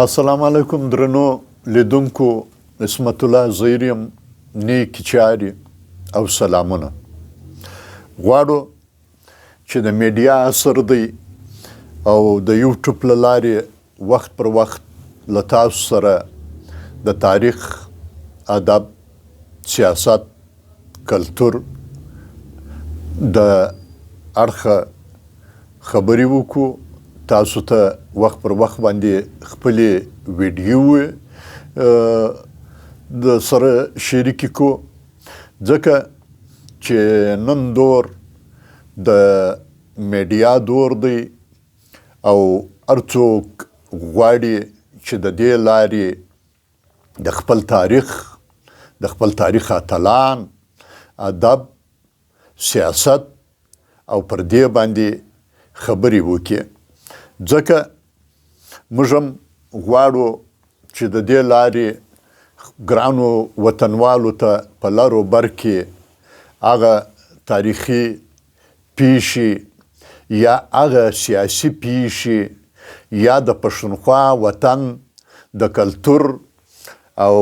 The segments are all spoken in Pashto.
السلام علیکم درنو لیدونکو، عصمت الله زیریم، نیک چاري او سلامونه. غواړو چې د میډیا اثر دی او د یوټیوب له لارې وخت پر وخت له تاسو سره د تاریخ، ادب، سیاست، کلتور د اړخه خبرې وکړو. تاسو ته وخت پر وخت باندې خپلې ویډیو د سره شریکې کو، ځکه چې نن دور د میډیا دور دی او هر څوک غواړي چې د دې لارې د خپل تاریخ اتلان، ادب، سیاست او پر دې باندې خبرې وکړي. ځکه موږ هم غواړو چې د دې لارې ګرانو وطنوالو ته په لر و بر کې هغه تاریخي پیښې یا هغه سیاسي پیښې یا د پښتونخوا وطن د کلتور او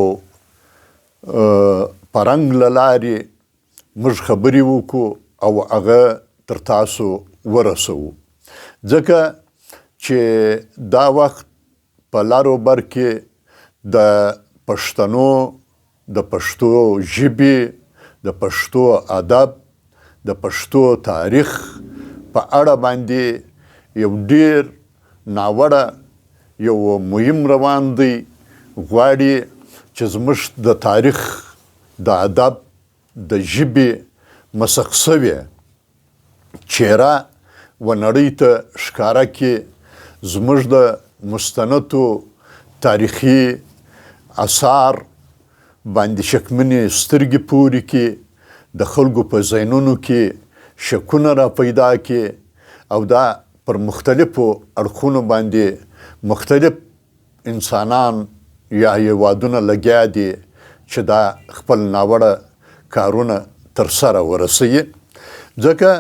فرهنګ له لارې موږ خبرې وکړو او هغه تر تاسو ورسوو. ځکه چې دا وخت په لر و بر کې د پښتنو، د پښتو ژبې، د پښتو ادب، د پښتو تاریخ په اړه باندې یو ډیر ناوړه یو مهم روان دی. غواړي چې زموږ د تاریخ، د ادب، د ژبې مسخ شوې چهره و نړۍ ته ښکاره کړي. زموږ د مستندو تاریخي اثار باندې شکمنې سترګې پورې کړي، د خلکو په ذهنونو کې شکونه را پیدا کړي او دا پر مختلفو اړخونو باندې مختلف انسانان یا هیوادونه لګیا دي چې دا خپل ناوړه کارونه تر سره ورسوي. ځکه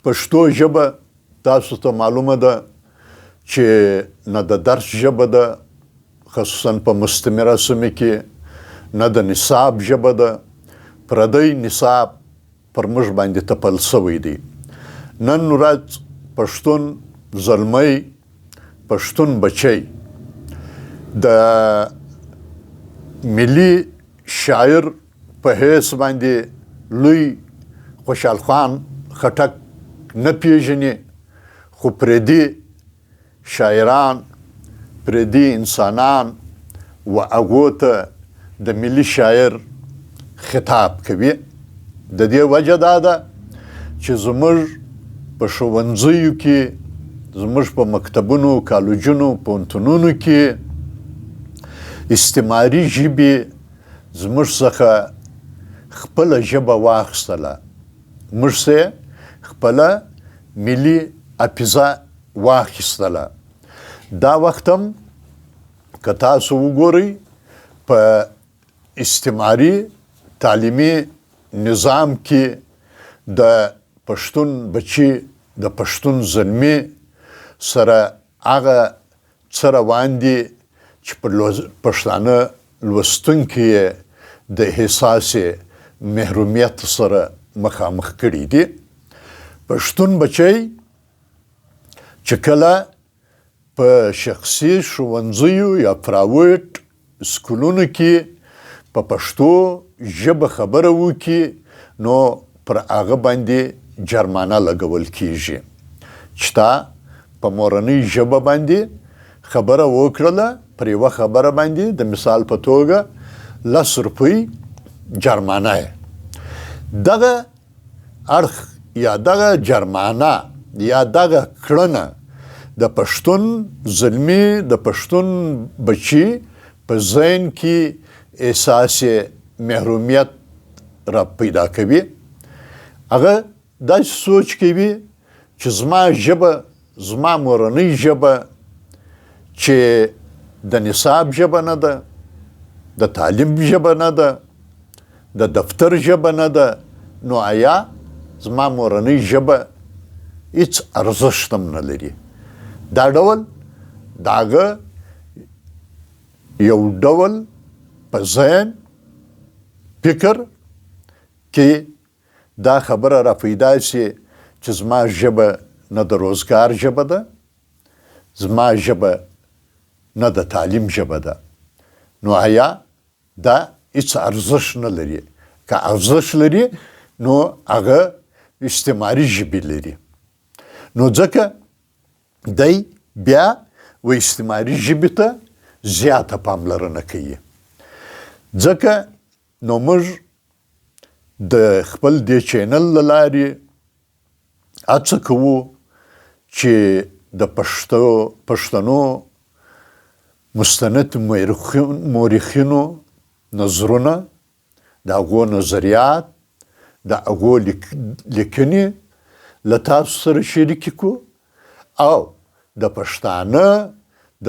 پښتو ژبه تاسو ته معلومه ده چې نه د درس ژبه ده، خصوصا په مستعمره سیمه کې، نه د نصاب ژبه ده. پردی نصاب پر موږ باندې تپل شوی دی. نن ورځ پښتون زلمی، پښتون بچی د ملي شاعر په حیث باندې لوی خوشحال خان خټک نه پیژني، خو پردي شاعران، پردي انسانان و هغو ته د ملي شاعر خطاب کوي. د دې وجه دا ده چې زموږ په ښوونځیو کې، زموږ په مکتبونو، کالجونو، پوهنتونونو کې استعماري ژبې زموږ څخه خپله ژبه واخیستله، موږ څخه خپله ملي حافظه واخیستله. دا وخت هم که تاسو وګورئ په استعماري تعلیمي نظام کې د پښتون بچي، د پښتون زلمي سره هغه څه روان دي چې په پښتانه لوستونکي یې د احساس محرومیت سره مخامخ کړي دي. پښتون بچی چې کله په شخصي ښوونځیو یا پرایویټ سکولونو کې په پښتو ژبه خبره وکړي، نو پر هغه باندې جرمانه لګول کیږي. چې تا په مورنۍ ژبه باندې خبره وکړله، پر یوه خبره باندې د مثال په توګه 10 روپۍ جرمانه یې. دغه اړخ یا دغه جرمانه یا دغه کړنه د پښتون زلمي، د پښتون بچي په ذهن کې احساس محرومیت را پیدا کوي. هغه داسې سوچ کوي چې زما ژبه، زما مورنۍ ژبه چې د نصاب ژبه نه ده، د تعلیم ژبه نه ده، د دفتر ژبه نه ده، نو آیا زما مورنۍ ژبه هیڅ ارزښت هم نه لري. دا ډول د هغه یو ډول په ذهن فکر کې دا خبره را پیدا شي چې زما ژبه نه د روزګار ژبه ده، زما ژبه نه د تعلیم ژبه ده، نو آیا دا هیڅ ارزښت نه لري. که ارزښت لري نو هغه استعماري ژبې لري. نو ځکه دی بیا و استعماري ژبې ته زیاته پاملرنه کوي. ځکه نو موږ د خپل دې چینل له لارې هڅه کوو چې د پښتنو مستند مورخینو نظرونه، د هغو نظریات، د هغو لیکنې له تاسو سره شریکې کړو او د پښتانه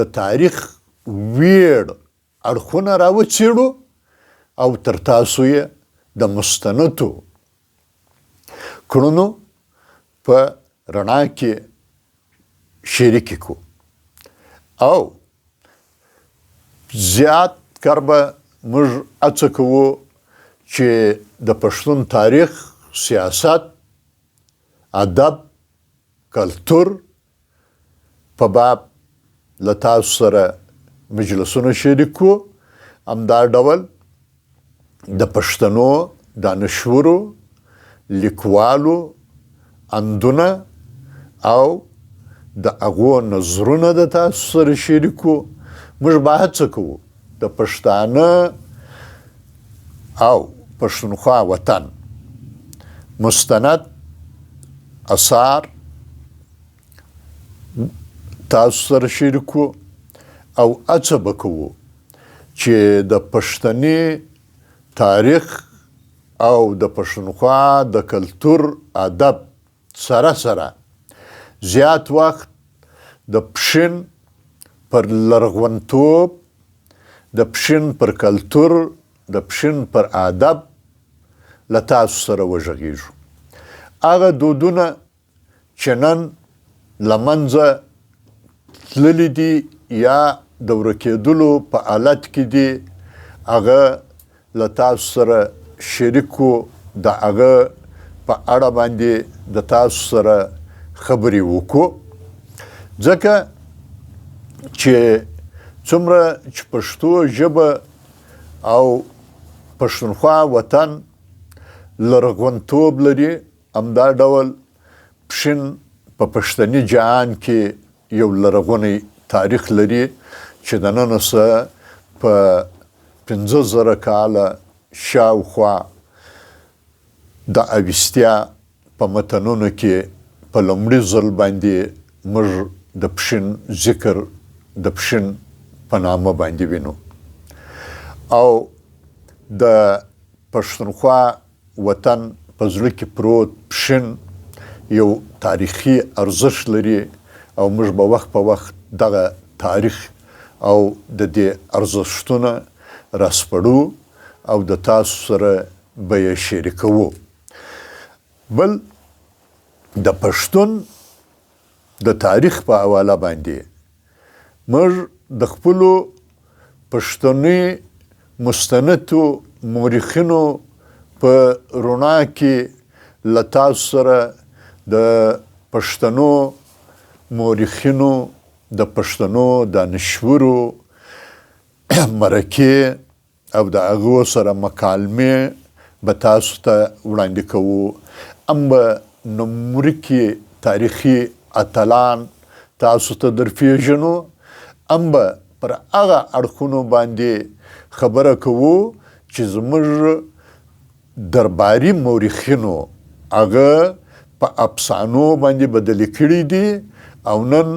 د تاریخ ویړ اړخونه راوڅېړو او تر تاسو یې د مستندو کړنو په رڼا کې شریکې کړو. او زیات کار به موږ هڅه کوو چې د پښتون تاریخ، سیاست، ادب، کلتور په باب له تاسو سره مجلسونه شریک کړو. همدا ډول د پښتنو دانشورو، لیکوالو اندونه او د هغو نظرونه د تاسو سره شریک کړو. موږ به هڅه کوو د پښتانه او پښتونخوا وطن مستند اثار تاسو سره شریک کړو او هڅه به کوو چې د پښتني تاریخ او د پښتونخوا د کلتور ادب سره زیات وخت د پښین پر لرغونتوب، د پښین پر کلتور، د پښین پر ادب له تاسو سره وغږیږو. هغه دودونه چې نن له منځه تللي دي یا د ورکېدلو په حالت کې دي، هغه له تاسو سره شریکو، د هغه په اړه باندې د تاسو سره خبرې وکړو. ځکه چې څومره چې پښتو ژبه او پښتونخوا وطن لرغونتوب لري، همدا ډول پښین په پښتني جهان کې یو لرغونی تاریخ لري چې د نن څخه په 15,000 کاله شاوخوا د اوستیا په متنونو کې په لومړي ځل باندې موږ د پښین ذکر د پښین په نامه باندې وینو. او د پښتونخوا وطن په زړه کې پروت پښین یو تاریخي ارزښت لري او موږ به وخت په وخت دغه تاریخ او د دې ارزښتونه راسپړو او د تاسو سره به یې شریکوو. بل د پښتون د تاریخ په حواله باندې موږ د خپلو پښتني مستندو مورخینو په رڼا کې له تاسو سره د پښتنو مورخینو، د پښتنو دانشورو مرکې او د هغو سره مکالمې به تاسو ته وړاندې کوو. هم به نومورکي تاریخي اتلان تاسو ته درپېژنو، هم به پر هغه اړخونو باندې خبره کوو چې زموږ درباري مورخینو هغه په افسانو باندې بدل کړي دي او نن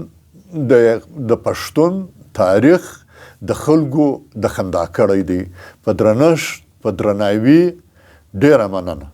د پښتون تاریخ د خلکو د خندا کړی دی. په درنښت، په درناوي، ډیره مننه.